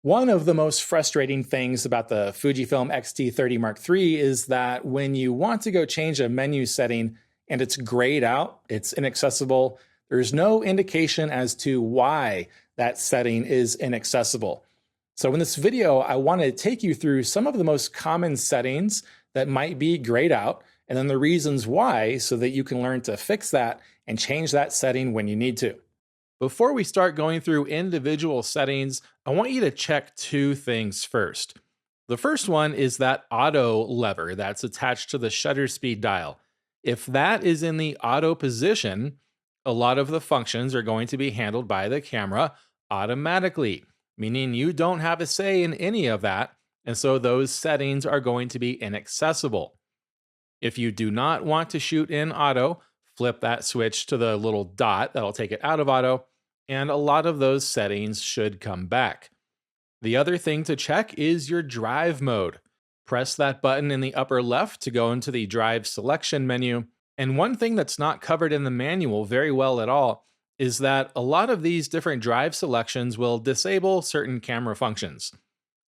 One of the most frustrating things about the Fujifilm X-T30 Mark III is that when you want to go change a menu setting and it's grayed out, it's inaccessible, there's no indication as to why that setting is inaccessible. So in this video, I want to take you through some of the most common settings that might be grayed out, and then the reasons why, so that you can learn to fix that and change that setting when you need to. Before we start going through individual settings, I want you to check two things first. The first one is that auto lever that's attached to the shutter speed dial. If that is in the auto position, a lot of the functions are going to be handled by the camera automatically, meaning you don't have a say in any of that, and so those settings are going to be inaccessible. If you do not want to shoot in auto, flip that switch to the little dot that'll take it out of auto, and a lot of those settings should come back. The other thing to check is your drive mode. Press that button in the upper left to go into the drive selection menu. And one thing that's not covered in the manual very well at all is that a lot of these different drive selections will disable certain camera functions.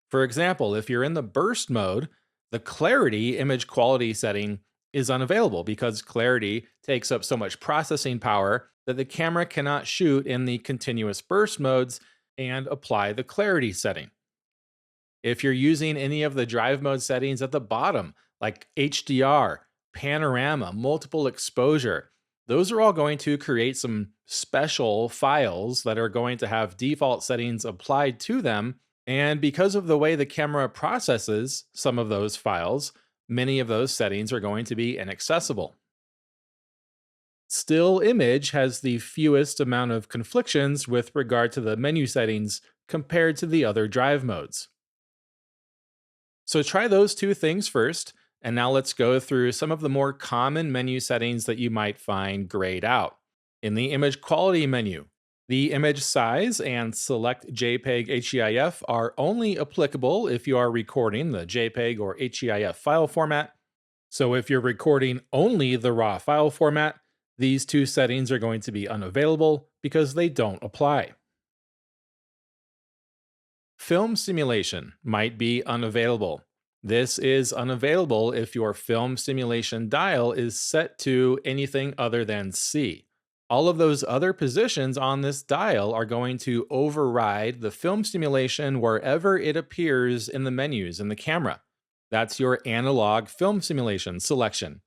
For example, if you're in the burst mode, the clarity image quality setting is unavailable because clarity takes up so much processing power that the camera cannot shoot in the continuous burst modes and apply the clarity setting. If you're using any of the drive mode settings at the bottom, like HDR, panorama, multiple exposure, those are all going to create some special files that are going to have default settings applied to them. And because of the way the camera processes some of those files, many of those settings are going to be inaccessible. Still image has the fewest amount of conflictions with regard to the menu settings compared to the other drive modes. So try those two things first, and now let's go through some of the more common menu settings that you might find grayed out. In the image quality menu, the image size and select JPEG HEIF are only applicable if you are recording the JPEG or HEIF file format. So if you're recording only the raw file format, these two settings are going to be unavailable because they don't apply. Film simulation might be unavailable. This is unavailable if your film simulation dial is set to anything other than C. All of those other positions on this dial are going to override the film simulation wherever it appears in the menus in the camera. That's your analog film simulation selection.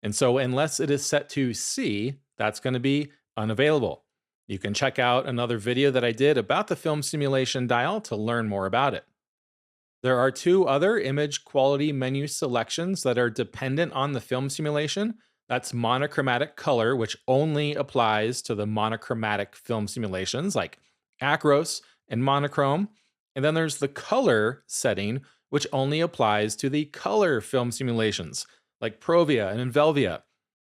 And so unless it is set to C, that's going to be unavailable. You can check out another video that I did about the film simulation dial to learn more about it. There are two other image quality menu selections that are dependent on the film simulation. That's monochromatic color, which only applies to the monochromatic film simulations like Acros and monochrome. And then there's the color setting, which only applies to the color film simulations like Provia and Invelvia.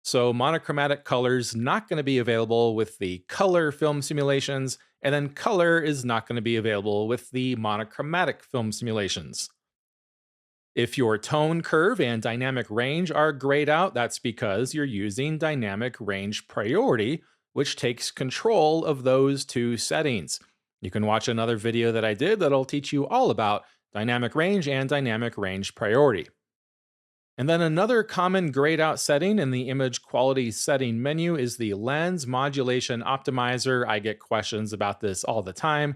So monochromatic color's not going to be available with the color film simulations, and then color is not going to be available with the monochromatic film simulations. If your tone curve and dynamic range are grayed out, that's because you're using dynamic range priority, which takes control of those two settings. You can watch another video that I did that'll teach you all about dynamic range and dynamic range priority. And then another common grayed out setting in the image quality setting menu is the lens modulation optimizer. I get questions about this all the time.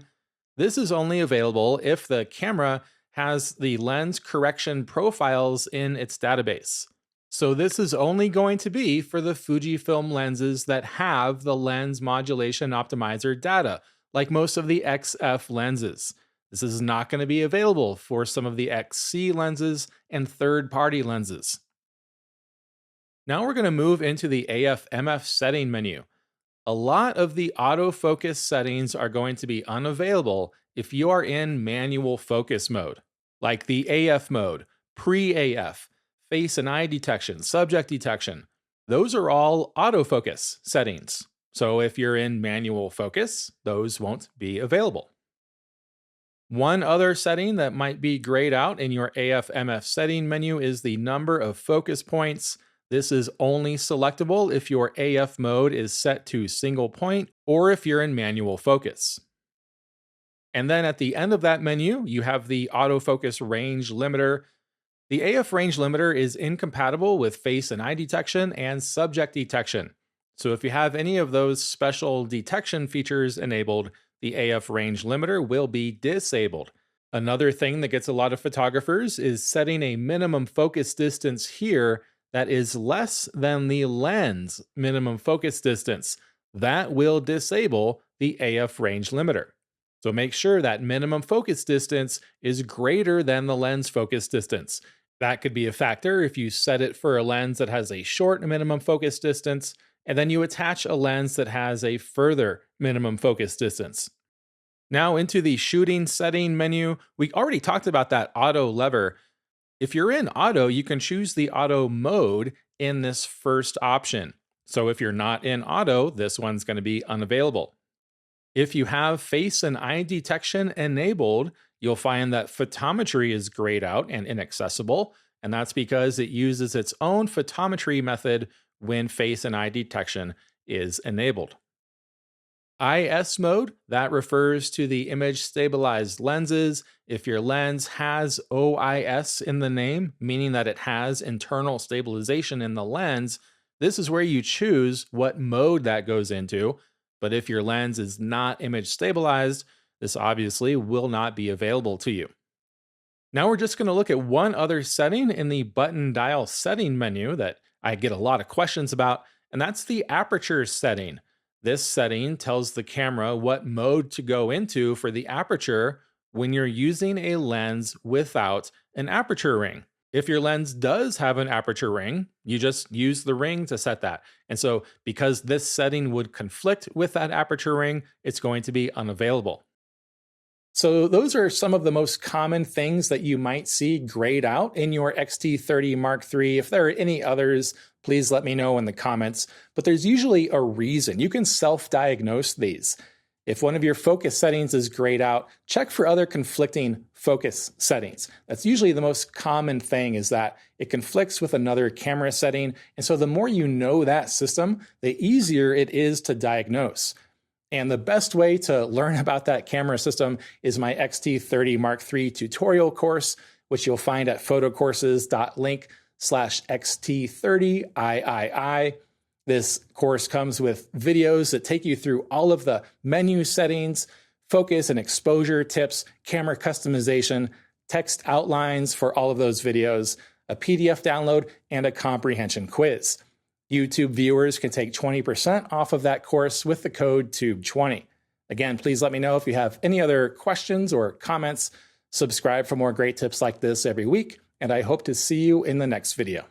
This is only available if the camera has the lens correction profiles in its database. So this is only going to be for the Fujifilm lenses that have the lens modulation optimizer data, like most of the XF lenses. This is not going to be available for some of the XC lenses and third-party lenses. Now we're going to move into the AF/MF setting menu. A lot of the autofocus settings are going to be unavailable if you are in manual focus mode, like the AF mode, pre-AF, face and eye detection, subject detection. Those are all autofocus settings. So if you're in manual focus, those won't be available. One other setting that might be grayed out in your AF/MF setting menu is the number of focus points. This is only selectable if your AF mode is set to single point or if you're in manual focus. And then at the end of that menu, you have the autofocus range limiter. The AF range limiter is incompatible with face and eye detection and subject detection. So if you have any of those special detection features enabled, the AF range limiter will be disabled. Another thing that gets a lot of photographers is setting a minimum focus distance here that is less than the lens minimum focus distance. That will disable the AF range limiter. So make sure that minimum focus distance is greater than the lens focus distance. That could be a factor if you set it for a lens that has a short minimum focus distance, and then you attach a lens that has a further minimum focus distance. Now into the shooting setting menu. We already talked about that auto lever. If you're in auto, you can choose the auto mode in this first option. So if you're not in auto, this one's going to be unavailable. If you have face and eye detection enabled, you'll find that photometry is grayed out and inaccessible, and that's because it uses its own photometry method when face and eye detection is enabled. IS mode, that refers to the image stabilized lenses. If your lens has OIS in the name, meaning that it has internal stabilization in the lens, this is where you choose what mode that goes into. But if your lens is not image stabilized, this obviously will not be available to you. Now we're just going to look at one other setting in the button dial setting menu that I get a lot of questions about, and that's the aperture setting. This setting tells the camera what mode to go into for the aperture when you're using a lens without an aperture ring. If your lens does have an aperture ring, you just use the ring to set that. And so because this setting would conflict with that aperture ring, it's going to be unavailable. So those are some of the most common things that you might see grayed out in your X-T30 Mark III. If there are any others, please let me know in the comments. But there's usually a reason. You can self-diagnose these. If one of your focus settings is grayed out, check for other conflicting focus settings. That's usually the most common thing, is that it conflicts with another camera setting. And so the more you know that system, the easier it is to diagnose. And the best way to learn about that camera system is my X-T30 Mark III tutorial course, which you'll find at photocourses.link/X-T30III. This course comes with videos that take you through all of the menu settings, focus and exposure tips, camera customization, text outlines for all of those videos, a PDF download, and a comprehension quiz. YouTube viewers can take 20% off of that course with the code TUBE20. Again, please let me know if you have any other questions or comments. Subscribe for more great tips like this every week, and I hope to see you in the next video.